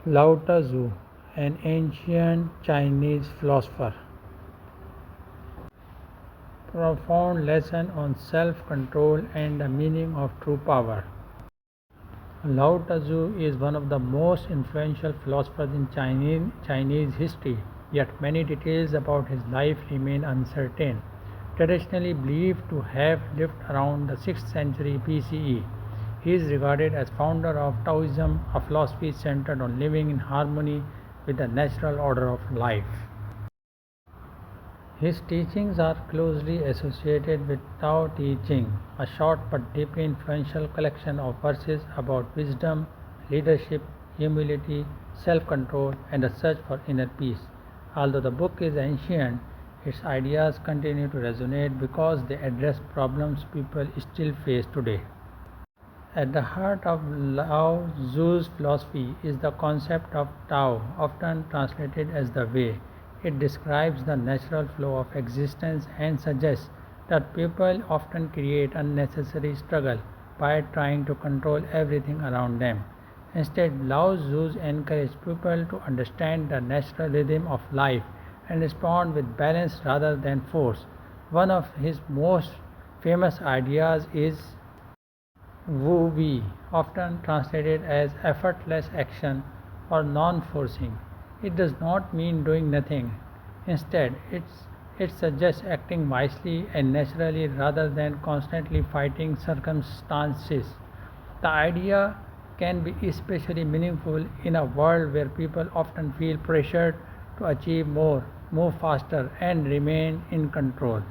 Tazu, an ancient Chinese philosopher. Profound lesson on self-control and the meaning of true power. Lao Tzu is one of the most influential philosophers in Chinese history, yet many details about his life remain uncertain. Traditionally believed to have lived around the 6th century BCE, he is regarded as founder of Taoism, a philosophy centered on living in harmony with the natural order of life. His teachings are closely associated with Tao Te Ching, a short but deeply influential collection of verses about wisdom, leadership, humility, self control, and the search for inner peace. Although the book is ancient, its ideas continue to resonate because they address problems people still face today. At the heart of Lao Tzu's philosophy is the concept of Tao, often translated as the way. It describes the natural flow of existence and suggests that people often create unnecessary struggle by trying to control everything around them. Instead, Lao Tzu encourages people to understand the natural rhythm of life and respond with balance rather than force. One of his most famous ideas is Wu Wei, often translated as effortless action or non forcing. It does not mean doing nothing. Instead, it suggests acting wisely and naturally rather than constantly fighting circumstances. The idea can be especially meaningful in a world where people often feel pressured to achieve more, move faster, and remain in control.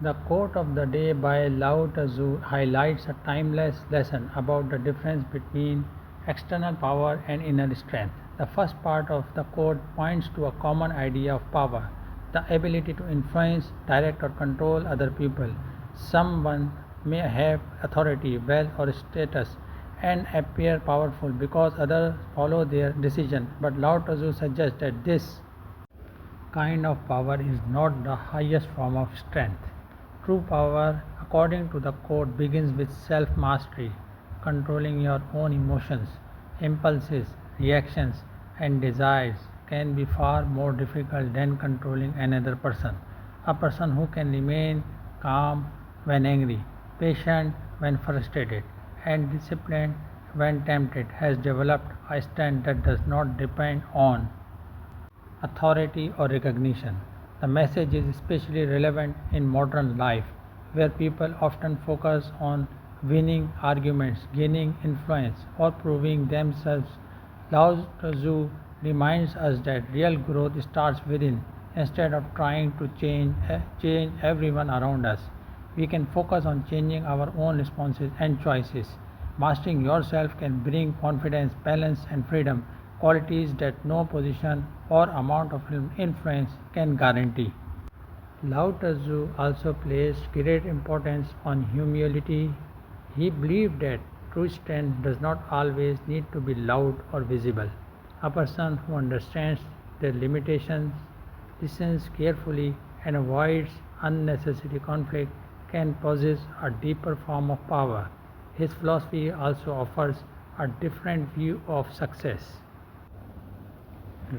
The quote of the day by Lao Tzu highlights a timeless lesson about the difference between external power and inner strength. The first part of the quote points to a common idea of power, the ability to influence, direct, or control other people. Someone may have authority, wealth, or status and appear powerful because others follow their decision, but Lao Tzu suggests that this kind of power is not the highest form of strength. True power, according to the quote, begins with self mastery, controlling your own emotions, impulses, reactions, and desires can be far more difficult than controlling another person. A person who can remain calm when angry, patient when frustrated, and disciplined when tempted has developed a strength that does not depend on authority or recognition. The message is especially relevant in modern life, where people often focus on winning arguments, gaining influence, or proving themselves. Lao Tzu reminds us that real growth starts within. Instead of trying to change everyone around us, we can focus on changing our own responses and choices. Mastering yourself can bring confidence, balance, and freedom, qualities that no position or amount of influence can guarantee. Lao Tzu also placed great importance on humility. He believed that true strength does not always need to be loud or visible. A person who understands their limitations, listens carefully, and avoids unnecessary conflict can possess a deeper form of power. His philosophy also offers a different view of success.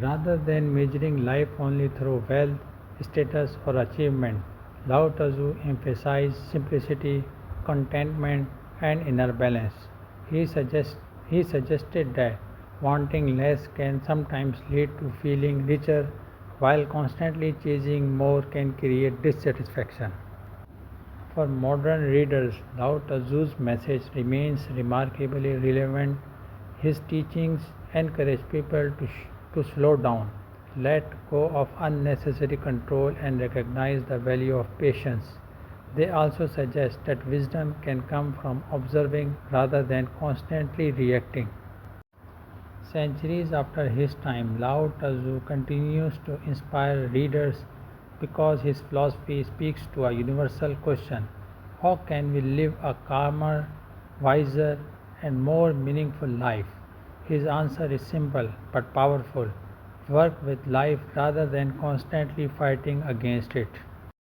Rather than measuring life only through wealth, status, or achievement, Lao Tzu emphasized simplicity, contentment, and inner balance. He suggested that wanting less can sometimes lead to feeling richer, while constantly chasing more can create dissatisfaction. For modern readers, Lao Tzu's message remains remarkably relevant. His teachings encourage people to slow down, let go of unnecessary control, and recognize the value of patience. They also suggest that wisdom can come from observing rather than constantly reacting. Centuries after his time, Lao Tzu continues to inspire readers because his philosophy speaks to a universal question: how can we live a calmer, wiser, and more meaningful life? His answer is simple but powerful: work with life rather than constantly fighting against it.